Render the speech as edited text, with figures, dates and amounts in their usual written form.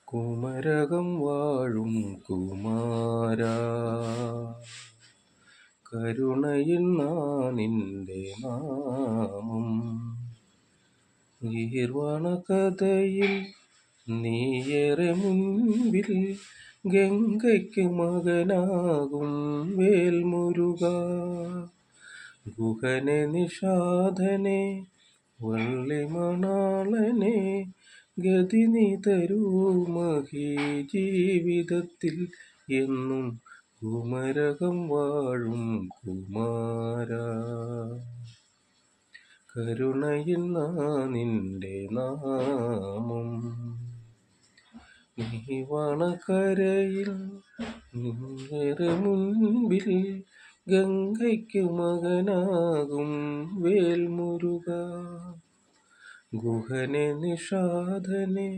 കുമരകം വാഴും കുമാരാ, കരുണയിൽ നിന്റെ നാമം. ഗീർവാണ കഥയിൽ നീയേറെ മുൻപിൽ, ഗംഗയ്ക്ക് മകനാകും വേൽമുരുക. ഗുഹനെ നിഷാദനെ വള്ളിമണാളനെ, ഗതി നീ തരൂ മഹീ ജീവിതത്തിൽ എന്നും. കുമരകം വാഴും കുമാരാ, കരുണയിൽ നിന്റെ നാമം. നീവാണക്കരയിൽ നിന്നേറെ മുൻപിൽ, ഗംഗയ്ക്ക് മകനാകും വേൽമുരുക. ഗുഹനെ നിഷാദനെ